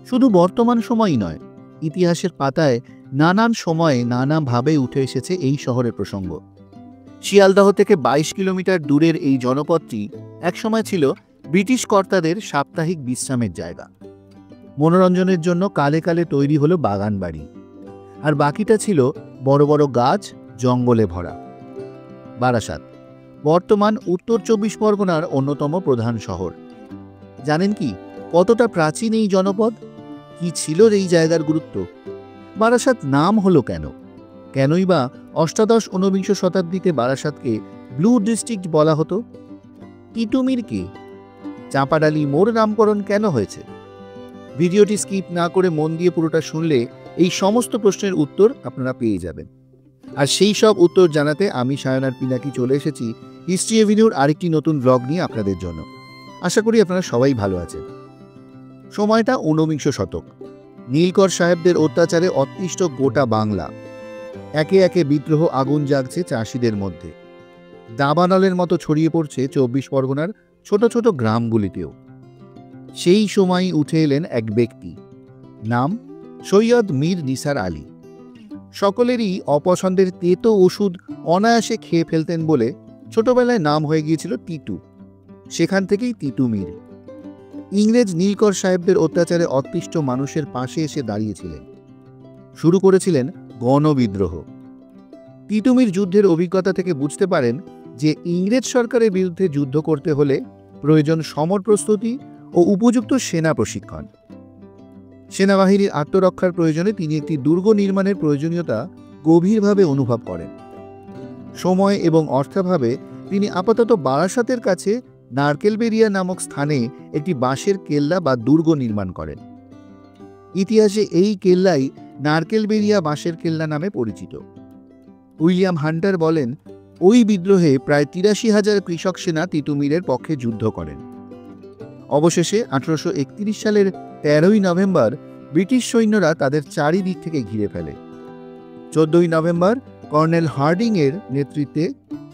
শুধু বর্তমান সময়ই নয়, ইতিহাসের পাতায় নানান সময়ে নানাভাবে উঠে এসেছে এই শহরের প্রসঙ্গ। শিয়ালদহ থেকে ২২ কিলোমিটার দূরের এই জনপদটি একসময় ছিল ব্রিটিশ কর্তাদের সাপ্তাহিক বিশ্রামের জায়গা। মনোরঞ্জনের জন্য কালে কালে তৈরি হলো বাগান বাড়ি, আর বাকিটা ছিল বড় বড় গাছ জঙ্গলে ভরা। বারাসাত বর্তমান উত্তর ২৪ পরগনার অন্যতম প্রধান শহর। জানেন কি কতটা প্রাচীন এই জনপদ? কি ছিল এই জায়গার গুরুত্ব? বারাসাত নাম হলো কেন? কেনই বা অষ্টাদশ ঊনবিংশ শতাব্দীতে বারাসাতকে ব্লু ডিস্ট্রিক্ট বলা হতো? তিতুমির কে? চাঁপাডালি মোড় নামকরণ কেন হয়েছে? ভিডিওটি স্কিপ না করে মন দিয়ে পুরোটা শুনলে এই সমস্ত প্রশ্নের উত্তর আপনারা পেয়ে যাবেন। আর সেই সব উত্তর জানাতে আমি সায়নার পিনাকি চলে এসেছি হিস্ট্রি এভিনিউর আরেকটি নতুন ব্লগ নিয়ে আপনাদের জন্য। আশা করি আপনারা সবাই ভালো আছেন। সময়টা ঊনবিংশ শতক। নীলকর সাহেবদের অত্যাচারে অতিষ্ঠ গোটা বাংলা। একে একে বিদ্রোহ আগুন জাগছে চাষিদের মধ্যে। দাবানলের মতো ছড়িয়ে পড়ছে ২৪ পরগনার ছোট ছোট গ্রামগুলিতেও। সেই সময়ই উঠে এলেন এক ব্যক্তি, নাম সৈয়দ মীর নিসার আলী। সকলেরই অপছন্দের তেতো ওষুধ অনায়াসে খেয়ে ফেলতেন বলে ছোটবেলায় নাম হয়ে গিয়েছিল তিতু। সেখান থেকেই তিতুমির। ইংরেজ নীলকর সাহেবদের অত্যাচারে অতিষ্ঠ মানুষের পাশে এসে দাঁড়িয়েছিলেন। শুরু করেছিলেন গণবিদ্রোহ। তিতুমির যুদ্ধের অভিজ্ঞতা থেকে বুঝতে পারেন যে ইংরেজ সরকারের বিরুদ্ধে যুদ্ধ করতে হলে প্রয়োজন সমর প্রস্তুতি ও উপযুক্ত সেনা প্রশিক্ষণ। সেনাবাহিনীর আত্মরক্ষার প্রয়োজনে তিনি একটি দুর্গ নির্মাণের প্রয়োজনীয়তা গভীরভাবে অনুভব করেন। সময় এবং অর্থাভাবে তিনি আপাতত বারাসাতের কাছে নারকেলবেরিয়া নামক স্থানে একটি বাঁশের কেল্লা বা দুর্গ নির্মাণ করেন। ইতিহাসে এই কেল্লাই নারকেলবেরিয়া বাঁশের কেল্লা নামে পরিচিত। উইলিয়াম হান্টার বলেন, ওই বিদ্রোহে প্রায় ৮৩,০০০ কৃষক সেনা তিতুমিরের পক্ষে যুদ্ধ করেন। অবশেষে ১৮৩১ সালের ১৩ই নভেম্বর ব্রিটিশ সৈন্যরা তাদের চারিদিক থেকে ঘিরে ফেলে। ১৪ই নভেম্বর কর্নেল হার্ডিং এর নেতৃত্বে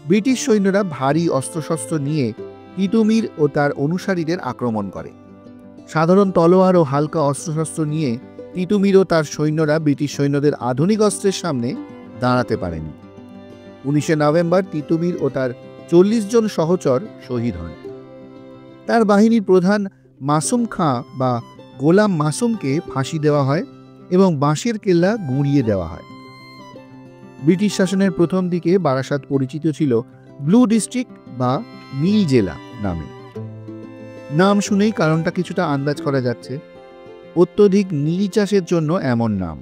ব্রিটিশ সৈন্যরা ভারী অস্ত্রশস্ত্র নিয়ে তিতুমির ও তার অনুসারীদের আক্রমণ করে। সাধারণ তলোয়ার ও হালকা অস্ত্রশস্ত্র নিয়ে তিতুমির ও তার সৈন্যরা ব্রিটিশ সৈন্যদের আধুনিক অস্ত্রের সামনে দাঁড়াতে পারেনি। ১৯শে নভেম্বর তিতুমির ও তার ৪০ জন সহচর শহীদ হন। তার বাহিনীর প্রধান মাসুম খাঁ বা গোলাম মাসুমকে ফাঁসি দেওয়া হয় এবং বাঁশের কেল্লা গুঁড়িয়ে দেওয়া হয়। ব্রিটিশ শাসনের প্রথম দিকে বারাসাত পরিচিত ছিল ব্লু ডিস্ট্রিক্ট বা নীল জেলা নামে। নাম শুনেই কারণটা কিছুটা আন্দাজ করা যাচ্ছে। অত্যধিক নীল চাষের জন্য এমন নাম।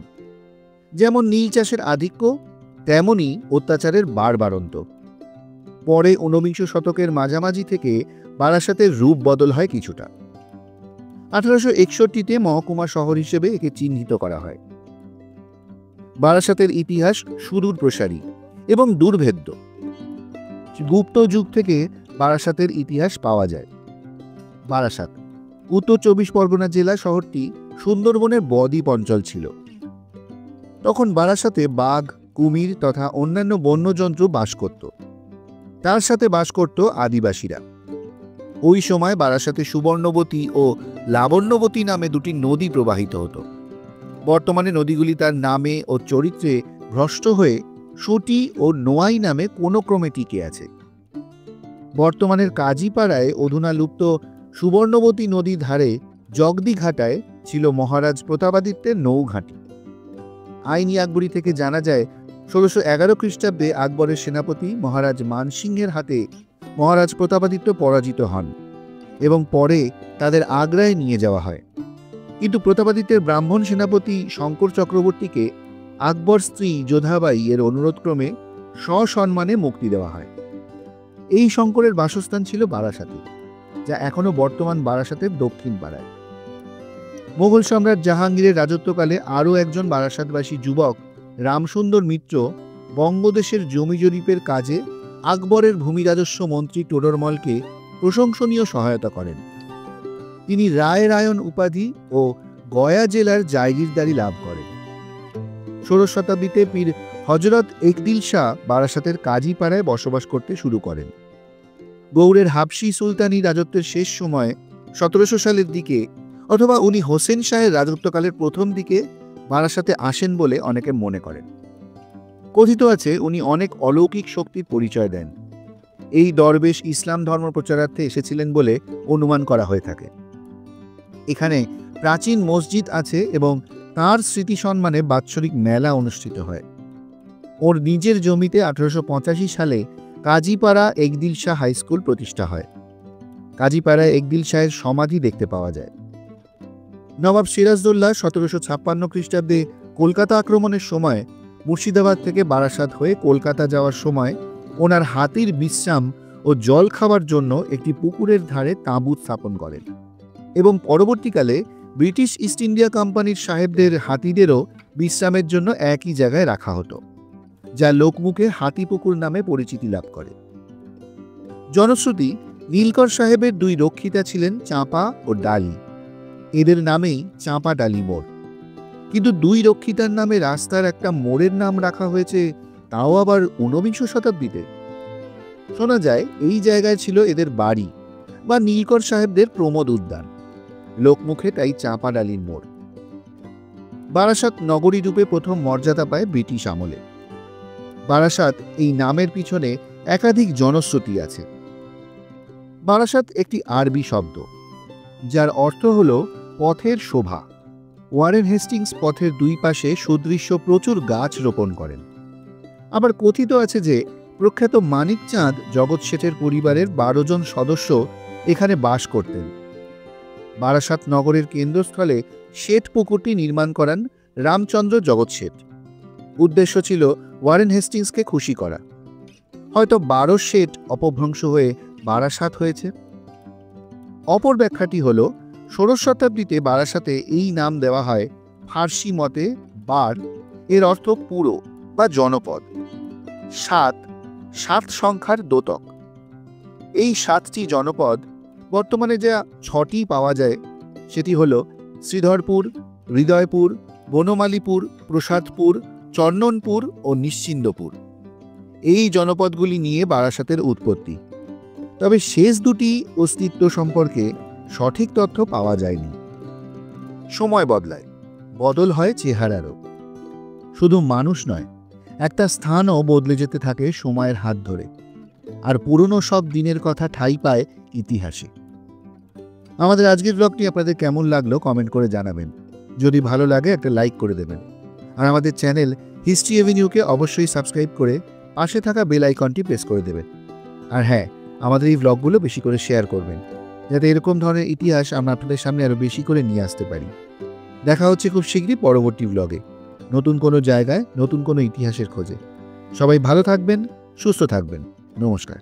যেমন নীল চাষের আধিক্য, তেমনই অত্যাচারের বাড়বাড়ন্ত। পরে ঊনবিংশ শতকের মাঝামাঝি থেকে বারাসাতের রূপ বদল হয় কিছুটা। ১৮৬১-তে মহকুমা শহর হিসেবে একে চিহ্নিত করা হয়। বারাসাতের ইতিহাস সুদূর প্রসারী এবং দুর্ভেদ্য। গুপ্ত যুগ থেকে বারাসাতের ইতিহাস পাওয়া যায়। বারাসাত উত্তর ২৪ পরগনা জেলা। শহরটি সুন্দরবনের বদ্বীপ অঞ্চল ছিল। তখন বারাসাতে বাঘ, কুমির তথা অন্যান্য বন্যজন্তু বাস করত। তার সাথে বাস করত আদিবাসীরা। ওই সময় বারাসাতে সুবর্ণবতী ও লাবণ্যবতী নামে দুটি নদী প্রবাহিত হতো। বর্তমানে নদীগুলি তার নামে ও চরিত্রে ভ্রষ্ট হয়ে সতী ও নোয়াই নামে কোনো ক্রমে টিকে আছে। বর্তমানের কাজীপাড়ায় অধুনা লুপ্ত সুবর্ণবতী নদীর ধারে জগদীঘাটায় ছিল মহারাজ প্রতাপাদিত্যের নৌঘাঁটি। আইনি আকবরী থেকে জানা যায় ১৬১১ খ্রিস্টাব্দে আকবরের সেনাপতি মহারাজ মানসিংহের হাতে মহারাজ প্রতাপাদিত্য পরাজিত হন এবং পরে তাদের আগ্রায় নিয়ে যাওয়া হয়। কিন্তু প্রতাপাদিত্যের ব্রাহ্মণ সেনাপতি শঙ্কর চক্রবর্তীকে আকবর স্ত্রী যোধাবাই এর অনুরোধক্রমে সসম্মানে মুক্তি দেওয়া হয়। এই শঙ্করের বাসস্থান ছিল বারাসাতে, যা এখনো বর্তমান বারাসাতের দক্ষিণ পাড়ায়। মোগল সম্রাট জাহাঙ্গীরের রাজত্বকালে আরও একজন বারাসাতবাসী যুবক রামসুন্দর মিত্র বঙ্গদেশের জমি জরিপের কাজে আকবরের ভূমি রাজস্ব মন্ত্রী টোডরমলকে প্রশংসনীয় সহায়তা করেন। তিনি রায় রায়ন উপাধি ও গয়া জেলার জায়গিরদারি লাভ করেন। ১৬শ শতাব্দীতে পীর হজরত একদিল শাহ বারাসাতের কাজীপাড়ায় বসবাস করতে শুরু করেন। গৌড়ের হাবশি সুলতানি রাজত্বের শেষ সময়ে ১৭০০ সালের দিকে অথবা উনি হোসেন শাহের রাজত্বকালের প্রথম দিকে বারাসাতে আসেন বলে অনেকে মনে করেন। কথিত আছে উনি অনেক অলৌকিক শক্তির পরিচয় দেন। এই দরবেশ ইসলাম ধর্ম প্রচারার্থে এসেছিলেন বলে অনুমান করা হয়ে থাকে। এখানে প্রাচীন মসজিদ আছে এবং তার স্মৃতি সম্মানে বাৎসরিক মেলা অনুষ্ঠিত হয়। ওর নিজের জমিতে 1885 সালে কাজীপাড়া একদিল শাহ হাই স্কুল প্রতিষ্ঠা হয়। কাজীপাড়ায় একদিল শাহের সমাধি দেখতে পাওয়া যায়। নবাব সিরাজদৌল্লা 1756 খ্রিস্টাব্দে কলকাতা আক্রমণের সময় মুর্শিদাবাদ থেকে বারাসাত হয়ে কলকাতা যাওয়ার সময় ওনার হাতির বিশ্রাম ও জল খাওয়ার জন্য একটি পুকুরের ধারে তাঁবু স্থাপন করেন এবং পরবর্তীকালে ব্রিটিশ ইস্ট ইন্ডিয়া কোম্পানির সাহেবদের হাতিদেরও বিশ্রামের জন্য একই জায়গায় রাখা হতো, যা লোকমুখে হাতিপুকুর নামে পরিচিতি লাভ করে। জনশ্রুতি, নীলকর সাহেবের দুই রক্ষিতা ছিলেন চাঁপা ও ডালি। এদের নামেই চাঁপা ডালি মোড়। কিন্তু দুই রক্ষিতার নামে রাস্তার একটা মোড়ের নাম রাখা হয়েছে, তাও আবার 19বিংশ শতাব্দীতে। শোনা যায় এই জায়গায় ছিল এদের বাড়ি বা নীলকর সাহেবদের প্রমোদ উদ্যান। লোকমুখে তাই চাঁপা ডালির মোড়। বারাসাত নগরী রূপে প্রথম মর্যাদা পায় ব্রিটিশ আমলে। বারাসাত এই নামের পিছনে একাধিক জনশ্রুতি আছে। বারাসাত একটি আরবি শব্দ, যার অর্থ হল পথের শোভা। ওয়ারেন হেস্টিংস পথের দুই পাশে সুদৃশ্য প্রচুর গাছ রোপণ করেন। আবার কথিত আছে যে প্রখ্যাত মানিক চাঁদ জগৎ শেঠের পরিবারের 12 জন সদস্য এখানে বাস করতেন। বারাসাত নগরের কেন্দ্রস্থলে শেঠ পুকুরটি নির্মাণ করান রামচন্দ্র জগৎ শেঠ। উদ্দেশ্য ছিল ওয়ারেন হেস্টিংসকে খুশি করা। হয়তো 12 শেঠ অপভ্রংশ হয়ে বারাসাত হয়েছে। অপর ব্যাখ্যাটি হল 16 শতাব্দীতে বারাসাতে এই নাম দেওয়া হয় ফার্সি মতে বার, এর অর্থ পুরো বা জনপদ। 7 সংখ্যার দোতক। এই 7টি জনপদ বর্তমানে যা 6টি পাওয়া যায় সেটি হল শ্রীধরপুর, হৃদয়পুর, বনমালীপুর, প্রসাদপুর, চন্দনপুর ও নিশ্চিন্দপুর। এই জনপদগুলি নিয়ে বারাসাতের উৎপত্তি। তবে শেষ দুটি অস্তিত্ব সম্পর্কে সঠিক তথ্য পাওয়া যায়নি। সময় বদলায়, বদল হয় চেহারারও। শুধু মানুষ নয়, একটা স্থানও বদলে যেতে থাকে সময়ের হাত ধরে, আর পুরনো সব দিনের কথা ঠাঁই পায় ইতিহাসে। আমাদের আজকের ব্লগটি আপনাদের কেমন লাগলো কমেন্ট করে জানাবেন। যদি ভালো লাগে একটা লাইক করে দেবেন, আর আমাদের চ্যানেল হিস্ট্রি এভিনিউকে অবশ্যই সাবস্ক্রাইব করে পাশে থাকা বেল আইকনটি প্রেস করে দেবেন। আর হ্যাঁ, আমাদের এই ব্লগগুলো বেশি করে শেয়ার করবেন, যাতে এরকম ধরনের ইতিহাস আমরা আপনাদের সামনে আরও বেশি করে নিয়ে আসতে পারি। দেখা হচ্ছে খুব শীঘ্রই পরবর্তী ব্লগে, নতুন কোনো জায়গায়, নতুন কোনো ইতিহাসের খোঁজে। সবাই ভালো থাকবেন, সুস্থ থাকবেন। নমস্কার।